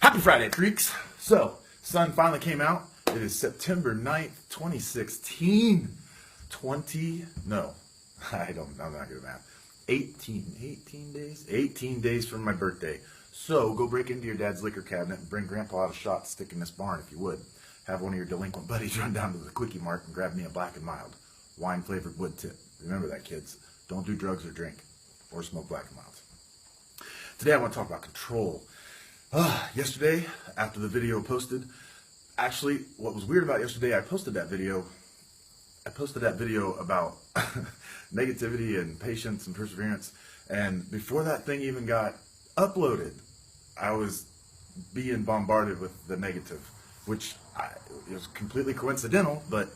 Happy Friday, freaks. So, sun finally came out. It is September 9th, 2016. I'm not good at math. 18 days from my birthday. So, go break into your dad's liquor cabinet and bring Grandpa out a shot to stick in this barn if you would. Have one of your delinquent buddies run down to the Quickie Mart and grab me a Black and Mild. Wine-flavored wood tip. Remember that, kids. Don't do drugs or drink. Or smoke Black and Milds. Today I want to talk about control. Yesterday, after the video posted, actually, what was weird about yesterday, I posted that video about negativity and patience and perseverance, and before that thing even got uploaded, I was being bombarded with the negative, which it was completely coincidental, but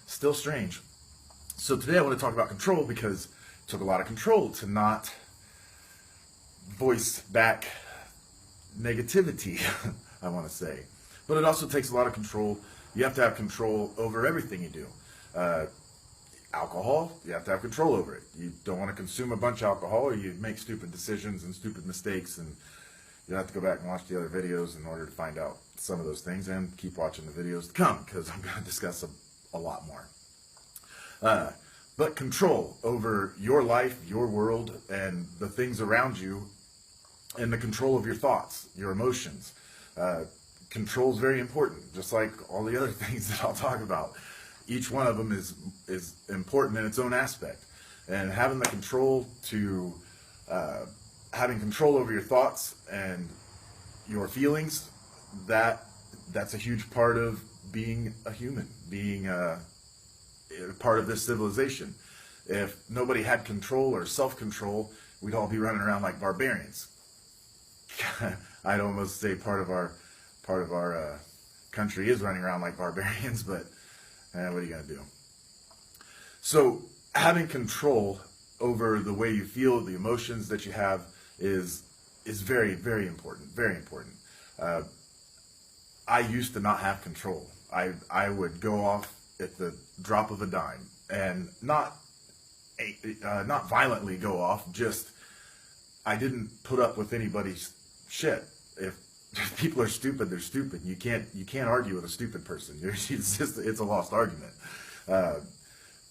still strange. So today I want to talk about control because it took a lot of control to not voice back negativity, I want to say. But it also takes a lot of control. You have to have control over everything you do. Alcohol, you have to have control over it. You don't want to consume a bunch of alcohol or you make stupid decisions and stupid mistakes, and you have to go back and watch the other videos in order to find out some of those things, and keep watching the videos to come because I'm going to discuss a lot more. But control over your life, your world, and the things around you, and the control of your thoughts, your emotions. Control is very important, just like all the other things that I'll talk about. Each one of them is important in its own aspect. And having the control to, having control over your thoughts and your feelings, that's a huge part of being a human, being part of this civilization. If nobody had control or self-control, we'd all be running around like barbarians. I'd almost say part of our country is running around like barbarians, but what are you gonna do? So having control over the way you feel, the emotions that you have, is very, very important. Very important. I used to not have control. I would go off at the drop of a dime, and not violently go off. Just I didn't put up with anybody's shit. If people are stupid, they're stupid. You can't argue with a stupid person. It's a lost argument.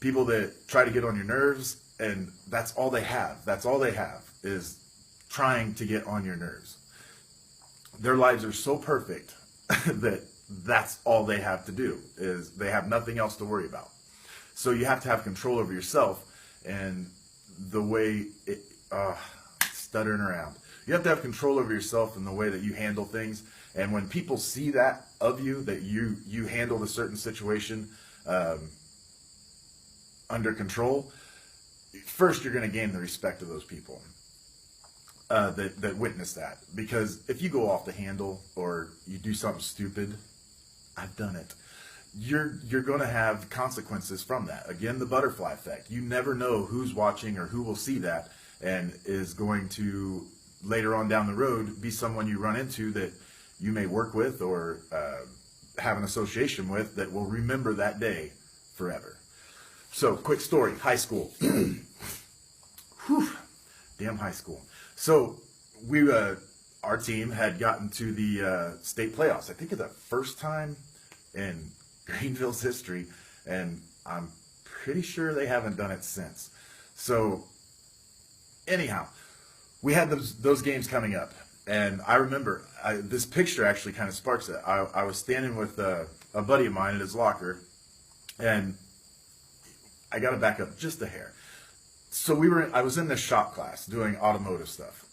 People that try to get on your nerves, and that's all they have. That's all they have is trying to get on your nerves. Their lives are so perfect that's all they have to do, is they have nothing else to worry about. So you have to have control over yourself and the way stuttering around. You have to have control over yourself and the way that you handle things. And when people see that of you, that you handled a certain situation under control, first you're going to gain the respect of those people that witness that. Because if you go off the handle or you do something stupid, I've done it, you're going to have consequences from that. Again, the butterfly effect. You never know who's watching or who will see that and is going to, later on down the road, be someone you run into that you may work with or have an association with that will remember that day forever. So, quick story, high school. Whew, damn high school. So, our team had gotten to the state playoffs. I think it's the first time in Greenville's history, and I'm pretty sure they haven't done it since. So, anyhow, we had those games coming up, and I remember this picture actually kind of sparks it. I was standing with a buddy of mine at his locker, and I got to back up just a hair. So I was in this shop class doing automotive stuff.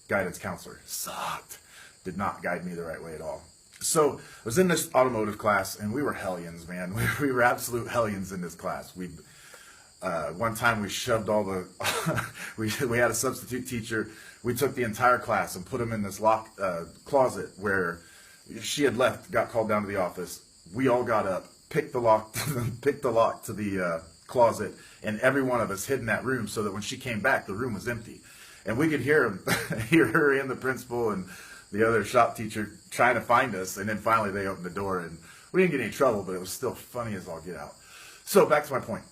Guidance counselor sucked. Did not guide me the right way at all. So I was in this automotive class, and we were hellions, man. We were absolute hellions in this class. One time we shoved all the, we had a substitute teacher. We took the entire class and put them in this closet where she had left, got called down to the office. We all got up, picked the lock to the closet, and every one of us hid in that room so that when she came back, the room was empty. And we could hear her and the principal and the other shop teacher trying to find us, and then finally they opened the door, and we didn't get any trouble, but it was still funny as all get out. So back to my point.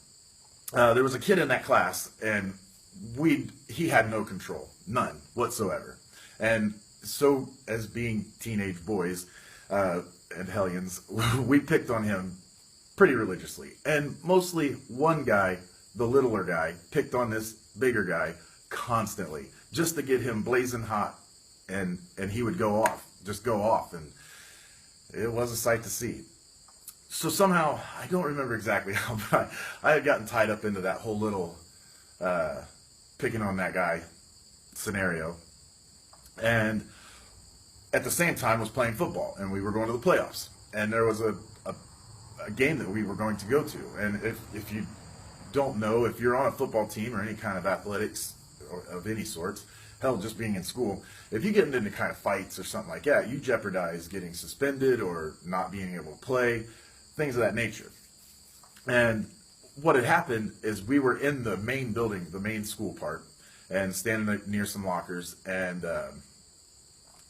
There was a kid in that class, and he had no control, none whatsoever. And so as being teenage boys and hellions, we picked on him pretty religiously. And mostly one guy, the littler guy, picked on this bigger guy constantly just to get him blazing hot, and he would go off, just go off, and it was a sight to see. So somehow, I don't remember exactly how, but I had gotten tied up into that whole little picking on that guy scenario, and at the same time was playing football, and we were going to the playoffs, and there was a game that we were going to go to. And if you don't know, if you're on a football team or any kind of athletics or of any sorts, hell, just being in school, if you get into kind of fights or something like that, you jeopardize getting suspended or not being able to play, things of that nature. And what had happened is we were in the main building, the main school part, and standing near some lockers, and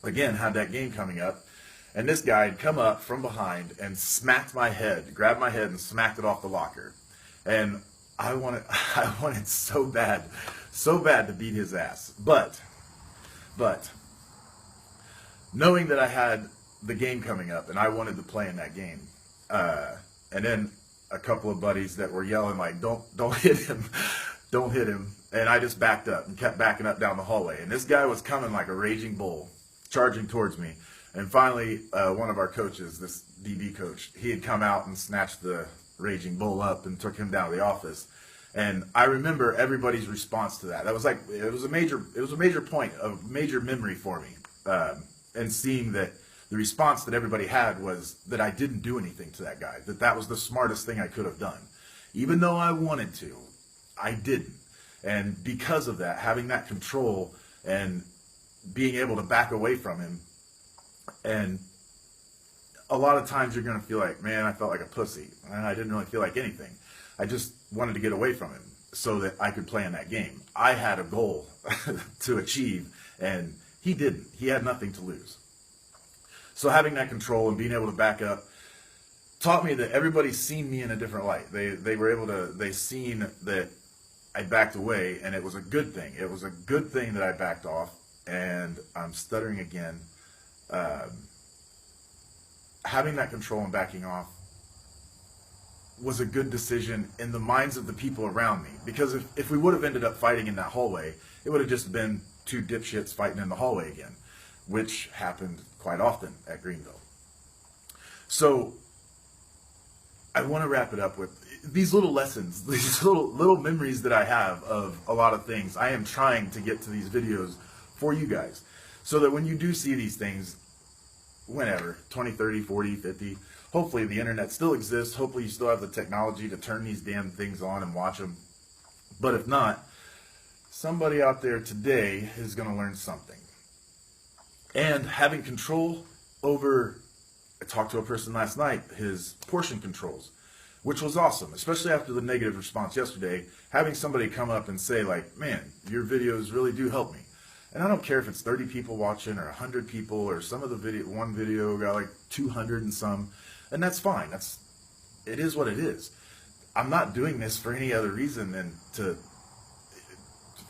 again, had that game coming up, and this guy had come up from behind and smacked my head, grabbed my head and smacked it off the locker. And I wanted so bad to beat his ass. But knowing that I had the game coming up and I wanted to play in that game, and then a couple of buddies that were yelling like, don't hit him, don't hit him. And I just backed up and kept backing up down the hallway. And this guy was coming like a raging bull, charging towards me. And finally, one of our coaches, this DB coach, he had come out and snatched the raging bull up and took him down to the office. And I remember everybody's response to that. That was like, it was a major point, a major memory for me. And seeing that the response that everybody had was that I didn't do anything to that guy, that was the smartest thing I could have done. Even though I wanted to, I didn't. And because of that, having that control and being able to back away from him, and a lot of times you're going to feel like, man, I felt like a pussy. And I didn't really feel like anything. I just wanted to get away from him so that I could play in that game. I had a goal to achieve, and he didn't. He had nothing to lose. So having that control and being able to back up taught me that everybody's seen me in a different light. They seen that I backed away, and it was a good thing. It was a good thing that I backed off, and I'm stuttering again. Having that control and backing off was a good decision in the minds of the people around me. Because if we would have ended up fighting in that hallway, it would have just been two dipshits fighting in the hallway again, which happened quite often at Greenville. So I want to wrap it up with these little lessons, these little memories that I have of a lot of things. I am trying to get to these videos for you guys, so that when you do see these things, whenever, 20, 30, 40, 50, hopefully the internet still exists. Hopefully you still have the technology to turn these damn things on and watch them. But if not, somebody out there today is going to learn something. And having control over, I talked to a person last night, his portion controls, which was awesome, especially after the negative response yesterday. Having somebody come up and say like, man, your videos really do help me. And I don't care if it's 30 people watching or 100 people, or some of the one video got like 200 and some, and that's fine. It is what it is. I'm not doing this for any other reason than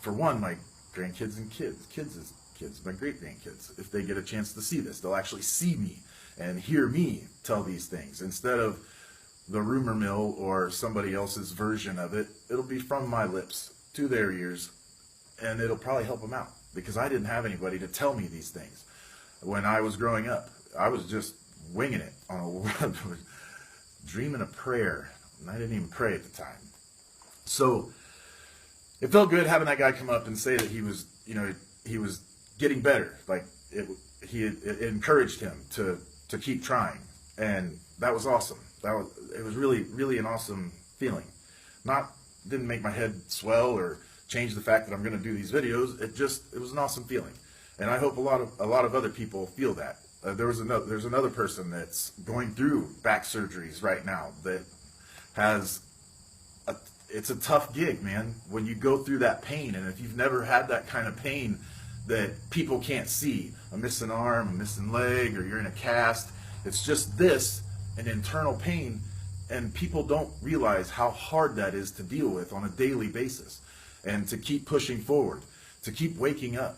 for one, my grandkids and kids, my great grandkids, if they get a chance to see this, they'll actually see me and hear me tell these things instead of the rumor mill or somebody else's version of it. It'll be from my lips to their ears, and it'll probably help them out. Because I didn't have anybody to tell me these things. When I was growing up, I was just winging it on a dreaming a prayer. And I didn't even pray at the time. So it felt good having that guy come up and say that he was, he was getting better. Like it encouraged him to keep trying, and that was awesome. It was really, really an awesome feeling. Didn't make my head swell or change the fact that I'm going to do these videos. It was an awesome feeling, and I hope a lot of other people feel that. There's another person that's going through back surgeries right now that has it's a tough gig, man. When you go through that pain, and if you've never had that kind of pain that people can't see, a missing arm, a missing leg, or you're in a cast, it's just an internal pain, and people don't realize how hard that is to deal with on a daily basis. And to keep pushing forward, to keep waking up,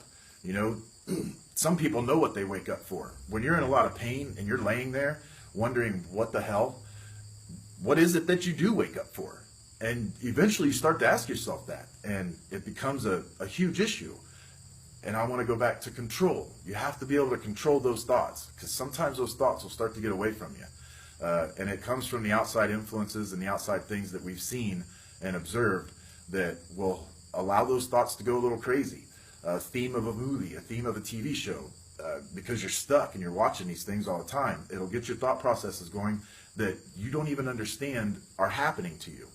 Some people know what they wake up for. When you're in a lot of pain and you're laying there wondering what the hell, what is it that you do wake up for? And eventually you start to ask yourself that, and it becomes a huge issue. And I want to go back to control. You have to be able to control those thoughts, because sometimes those thoughts will start to get away from you. And it comes from the outside influences and the outside things that we've seen and observed that will allow those thoughts to go a little crazy. A theme of a movie, a theme of a TV show, because you're stuck and you're watching these things all the time, it'll get your thought processes going that you don't even understand are happening to you.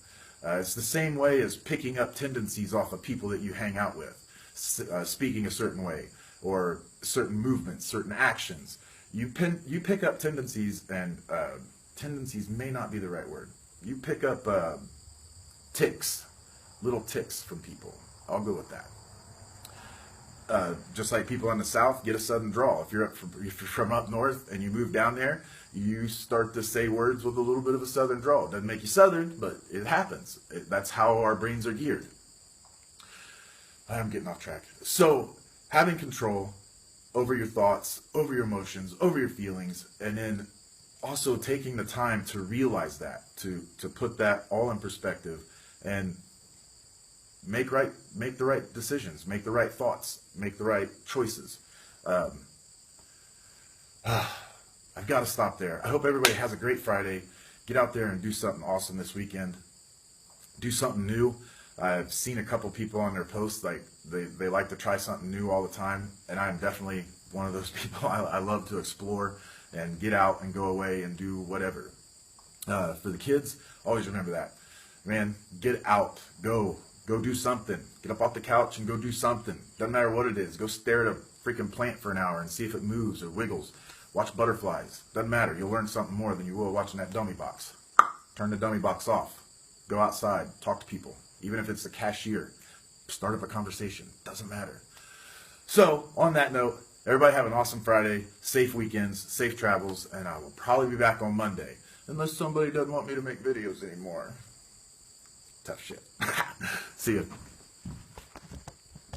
It's the same way as picking up tendencies off of people that you hang out with, speaking a certain way, or certain movements, certain actions. You pick up tendencies, and tendencies may not be the right word. You pick up ticks, little ticks from people. I'll go with that. Just like people in the South get a southern drawl. If you're from up north and you move down there, you start to say words with a little bit of a southern drawl. It doesn't make you southern, but it happens. That's how our brains are geared. I'm getting off track. So having control over your thoughts, over your emotions, over your feelings, and then also taking the time to realize that, to put that all in perspective, and make the right decisions, make the right thoughts, make the right choices. I've got to stop there. I hope everybody has a great Friday. Get out there and do something awesome this weekend. Do something new. I've seen a couple people on their posts, like they like to try something new all the time, and I'm definitely one of those people. I love to explore and get out and go away and do whatever. For the kids, always remember that. Man, get out. Go do something. Get up off the couch and go do something. Doesn't matter what it is. Go stare at a freaking plant for an hour and see if it moves or wiggles. Watch butterflies. Doesn't matter. You'll learn something more than you will watching that dummy box. Turn the dummy box off. Go outside. Talk to people. Even if it's the cashier. Start up a conversation. Doesn't matter. So, on that note, everybody have an awesome Friday. Safe weekends. Safe travels. And I will probably be back on Monday. Unless somebody doesn't want me to make videos anymore. Tough shit. See ya.